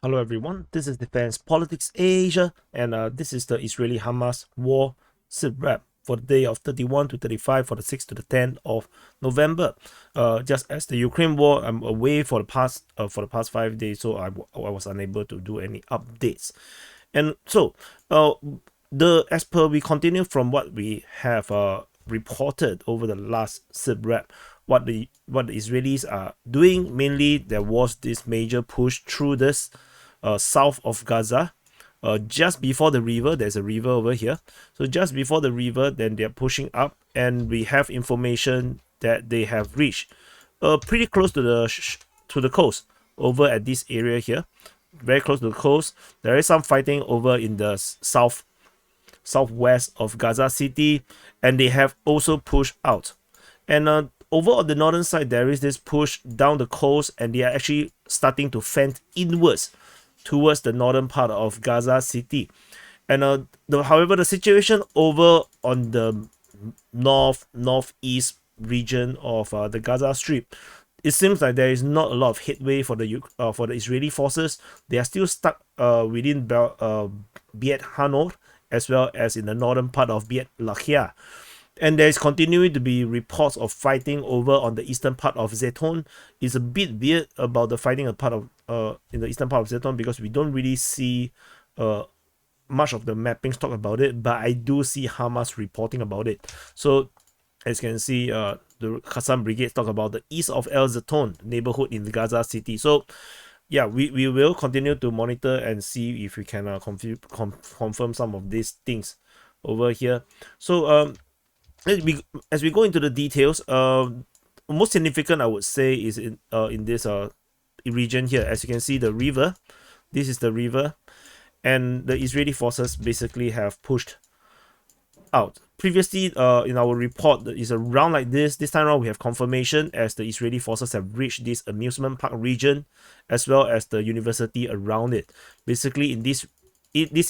Hello everyone, this is Defense Politics Asia, and this is the Israeli-Hamas War SITREP for the day of 31 to 35 for the 6th to the 10th of November. Just as the Ukraine war, I'm away for the past 5 days, so I was unable to do any updates. And so, as per we continue from what we have reported over the last SITREP, what the Israelis are doing. Mainly, there was this major push through this south of Gaza, just before the river. There's a river over here, so just before the river, then they're pushing up, and we have information that they have reached pretty close to the coast over at this area here, very close to the coast. There is some fighting over in the southwest of Gaza City, and they have also pushed out. And over on the northern side, there is this push down the coast, and they are actually starting to fend inwards towards the northern part of Gaza City. And however, the situation over on the northeast region of the Gaza Strip, it seems like there is not a lot of headway for the Israeli forces. They are still stuck within Beit Hanor, as well as in the northern part of Beit Lahia. And there is continuing to be reports of fighting over on the eastern part of Zeton. It's a bit weird about the fighting in the eastern part of Zeton, because we don't really see much of the mappings talk about it, but I do see Hamas reporting about it. So as you can see, the Qassam brigades talk about the east of El Zeton neighborhood in the Gaza City. So yeah, we will continue to monitor and see if we can confirm some of these things over here. So as we go into the details, most significant, I would say, is in this region here. As you can see, the river. This is the river, and the Israeli forces basically have pushed out. Previously, in our report, is around like this. This time around, we have confirmation as the Israeli forces have reached this amusement park region, as well as the university around it. Basically, in this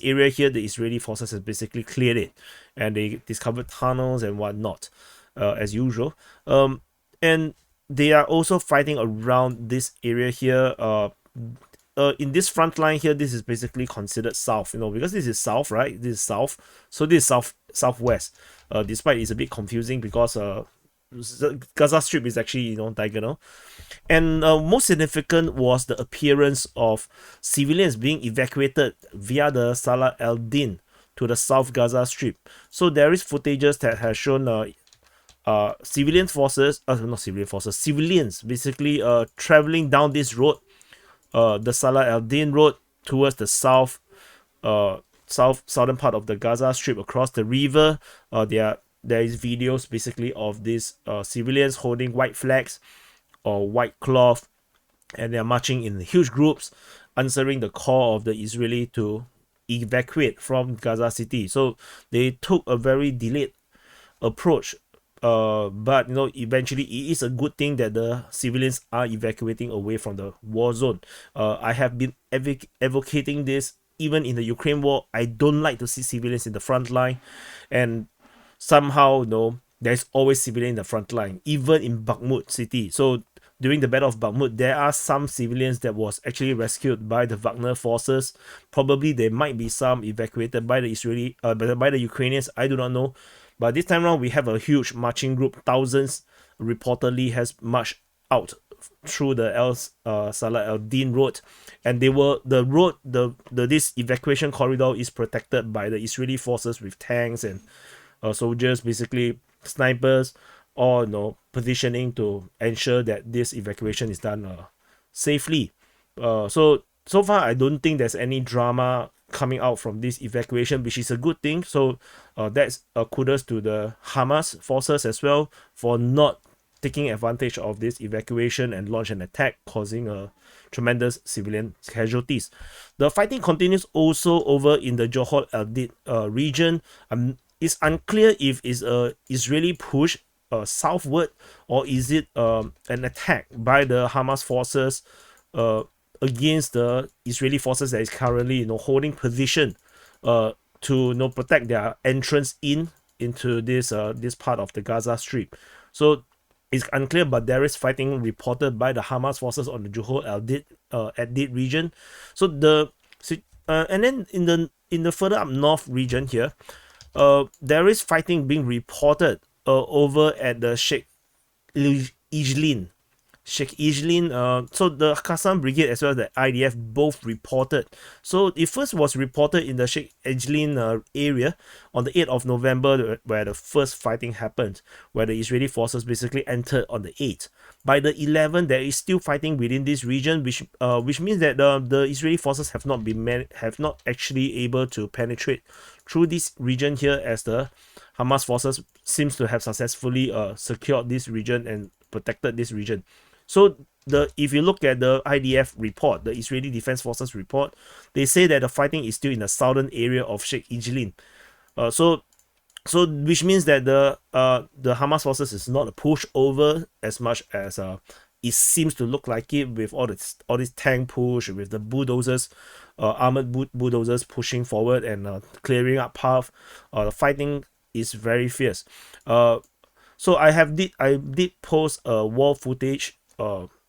area here, the Israeli forces have basically cleared it, and they discovered tunnels and whatnot, as usual. And they are also fighting around this area here. In this front line here, this is basically considered south, because this is south, right? This is south, so this is southwest. Despite it's a bit confusing because Gaza Strip is actually diagonal. And most significant was the appearance of civilians being evacuated via the Salah al-Din to the South Gaza Strip. So there is footages that has shown civilians basically traveling down this road, the Salah al-Din road, towards the southern part of the Gaza Strip across the river. There is videos basically of these civilians holding white flags or white cloth, and they're marching in huge groups, answering the call of the Israeli to evacuate from Gaza City. So they took a very delayed approach, but eventually it is a good thing that the civilians are evacuating away from the war zone. I have been advocating this even in the Ukraine war. I don't like to see civilians in the front line, and somehow, there's always civilian in the front line, even in Bakhmut city. So during the Battle of Bakhmut, there are some civilians that was actually rescued by the Wagner forces. Probably there might be some evacuated by the Ukrainians. I do not know. But this time around, we have a huge marching group. Thousands reportedly has marched out through the Salah al-Din road, and this evacuation corridor is protected by the Israeli forces with tanks and soldiers, basically snipers, or positioning to ensure that this evacuation is done safely. So far, I don't think there's any drama coming out from this evacuation, which is a good thing. So that's kudos to the Hamas forces as well for not taking advantage of this evacuation and launch an attack, causing tremendous civilian casualties. The fighting continues also over in the Johor al-Din region. It's unclear if it's a Israeli push southward, or is it an attack by the Hamas forces against the Israeli forces that is currently holding position to protect their entrance into this part of the Gaza Strip. So it's unclear, but there is fighting reported by the Hamas forces on the Johor al-Din at that region. So and then in the further up north region here, there is fighting being reported over at the Ijlin. Sheikh Ijlin, so the Qassam Brigade as well as the IDF both reported. So it first was reported in the Sheikh Ijlin area on the 8th of November, where the first fighting happened, where the Israeli forces basically entered on the 8th. By the 11th, there is still fighting within this region, which means that the Israeli forces have not actually able to penetrate through this region here, as the Hamas forces seems to have successfully secured this region and protected this region. So if you look at the IDF report, the Israeli Defense Forces report, they say that the fighting is still in the southern area of Sheikh Ijlin. So which means that the Hamas forces is not a pushover as much as it seems to look like it, with all this tank push, with the bulldozers, armored bulldozers pushing forward and clearing up path. The fighting is very fierce. So I did post a war footage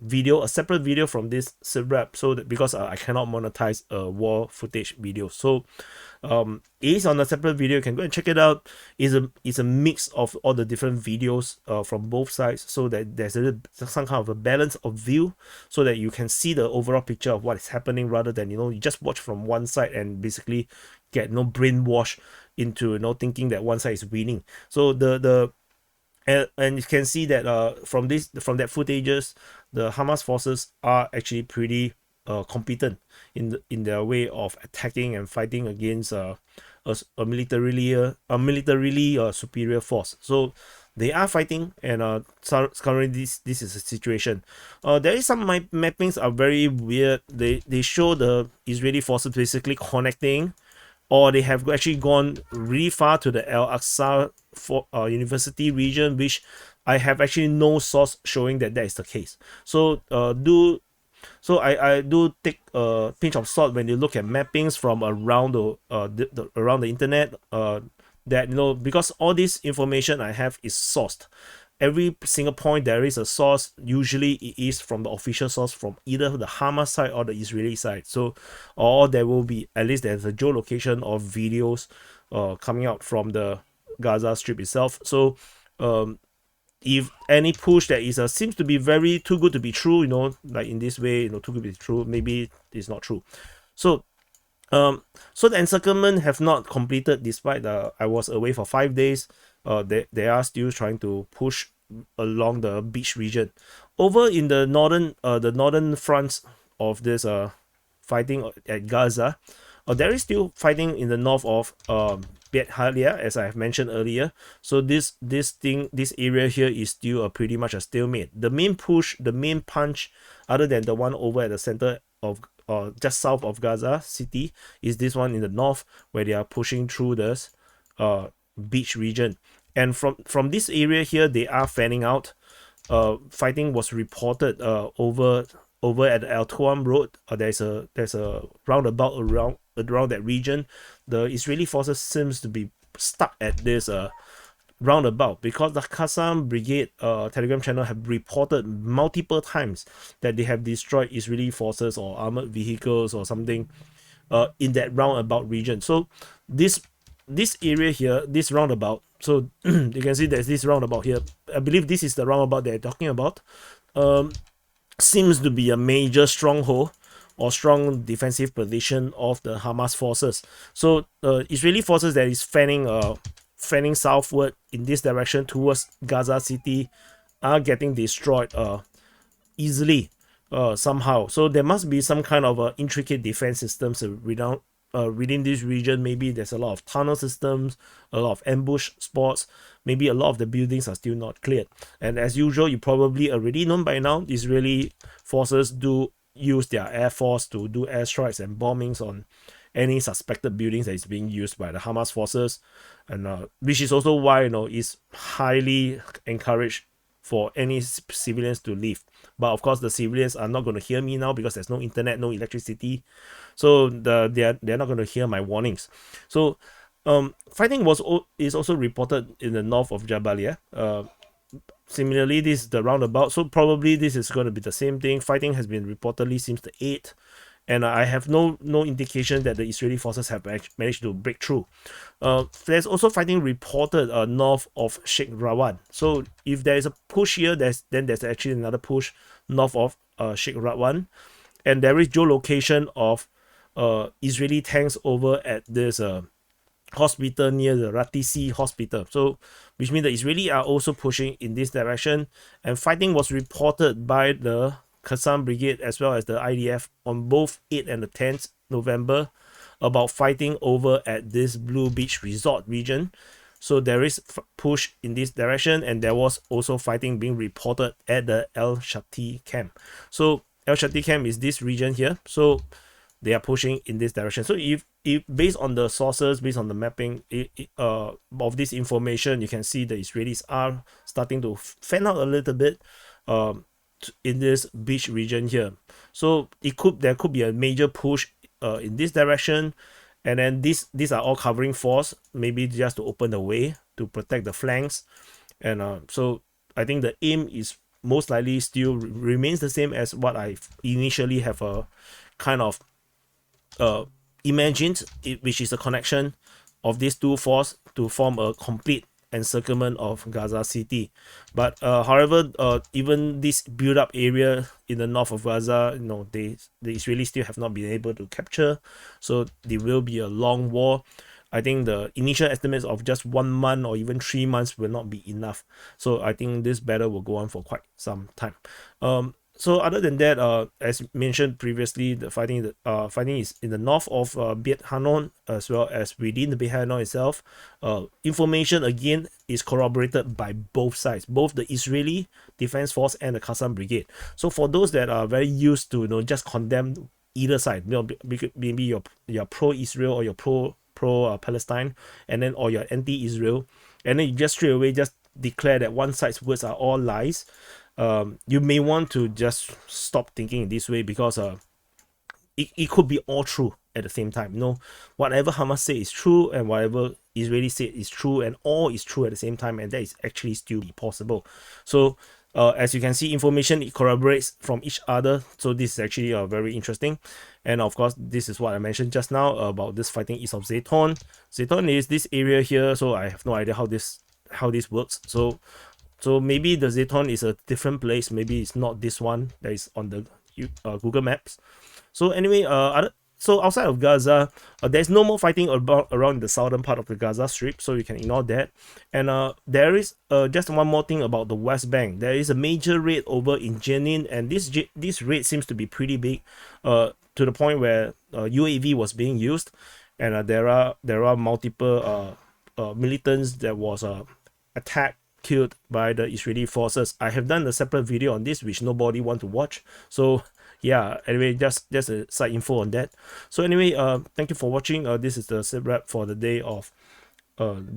video, a separate video from this SUPPRESSION, so that because I cannot monetize a war footage video, so it is on a separate video. You can go and check it out. It's a mix of all the different videos from both sides, so that there's some kind of a balance of view, so that you can see the overall picture of what is happening, rather than you just watch from one side and basically get brainwashed into thinking that one side is winning. So and you can see that from that footages, the Hamas forces are actually pretty competent in their way of attacking and fighting against a militarily superior force. So they are fighting, and currently this is a situation. There is some mappings are very weird. They show the Israeli forces basically connecting, or they have actually gone really far to the Al-Aqsa University region, which I have actually no source showing that is the case. So I do take a pinch of salt when you look at mappings from around around the internet. That because all this information I have is sourced. Every single point there is a source. Usually it is from the official source from either the Hamas side or the Israeli side. So, or there will be, at least there's a geolocation of videos coming out from the Gaza Strip itself. So if any push that is seems to be very too good to be true, like in this way, too good to be true, maybe it's not true. So so the encirclement have not completed, despite I was away for 5 days. They are still trying to push along the beach region. Over in the northern fronts of this fighting at Gaza, there is still fighting in the north of Beit Halia, as I have mentioned earlier. So this area here is still pretty much a stalemate. The main punch, other than the one over at the center of just south of Gaza City, is this one in the north, where they are pushing through this beach region. And from this area here, they are fanning out. Fighting was reported over at the Al Tuam Road. There's a roundabout around that region. The Israeli forces seems to be stuck at this roundabout, because the Qassam Brigade Telegram channel have reported multiple times that they have destroyed Israeli forces or armored vehicles or something in that roundabout region. So this area here, this roundabout, so you can see there's this roundabout here. I believe this is the roundabout they're talking about. Seems to be a major stronghold or strong defensive position of the Hamas forces. So Israeli forces that is fanning southward in this direction towards Gaza City are getting destroyed easily somehow. So there must be some kind of intricate defense systems within this region. Maybe there's a lot of tunnel systems, a lot of ambush spots, maybe a lot of the buildings are still not cleared. And as usual, you probably already know by now, Israeli forces do use their air force to do airstrikes and bombings on any suspected buildings that is being used by the Hamas forces, and which is also why it's highly encouraged for any civilians to leave. But of course, the civilians are not going to hear me now, because there's no internet, no electricity, so they're not going to hear my warnings. So fighting is also reported in the north of Jabalia. similarly, this is the roundabout, so probably this is going to be the same thing. Fighting has been reportedly since the 8th, and I have no indication that the Israeli forces have managed to break through. There's also fighting reported north of Sheikh Rawan. So if there is a push here, then there's actually another push north of Sheikh Rawan, and there is geolocation of Israeli tanks over at this hospital near the Ratisi hospital. So which means the Israeli are also pushing in this direction, and fighting was reported by the Qassam Brigade as well as the IDF on both 8th and the 10th November about fighting over at this Blue Beach Resort region. So there is push in this direction, and there was also fighting being reported at the El Shati camp. So El Shati camp is this region here. So they are pushing in this direction. So if based on the sources, based on the mapping of this information, you can see the Israelis are starting to fan out a little bit in this beach region here. So there could be a major push in this direction, and then these are all covering force, maybe just to open the way to protect the flanks. And so I think the aim is most likely still remains the same as what I initially have a kind of imagined, which is a connection of these two forces to form a complete encirclement of Gaza City. But however, even this build-up area in the north of Gaza, the Israelis still have not been able to capture. So there will be a long war. I think the initial estimates of just 1 month or even 3 months will not be enough. So I think this battle will go on for quite some time. So other than that, as mentioned previously, the fighting is in the north of Beit Hanon as well as within the Beit Hanon itself. Information again is corroborated by both sides, both the Israeli Defense Force and the Qassam Brigade. So for those that are very used to just condemn either side, maybe you're pro-Israel or you're pro Palestine, and then or you're anti-Israel, and then you just straight away just declare that one side's words are all lies. You may want to just stop thinking in this way, because it could be all true at the same time. Whatever Hamas say is true, and whatever Israeli say is true, and all is true at the same time, and that is actually still possible. So as you can see, information it corroborates from each other. So this is actually very interesting. And of course, this is what I mentioned just now about this fighting east of Zayton. Zayton is this area here, so I have no idea how this works. So maybe the Zayton is a different place. Maybe it's not this one that is on the Google Maps. So anyway, so outside of Gaza, there's no more fighting around the southern part of the Gaza Strip, so you can ignore that. And there is just one more thing about the West Bank. There is a major raid over in Jenin, and this raid seems to be pretty big, to the point where UAV was being used, and there are multiple militants that was attacked, killed by the Israeli forces. I have done a separate video on this which nobody want to watch. So yeah, anyway, just a side info on that. So anyway, thank you for watching. This is the SITREP for the day of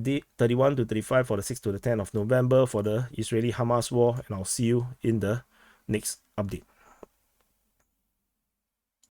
day 31 to 35 for the 6th to the 10th of November for the Israeli-Hamas war, and I'll see you in the next update.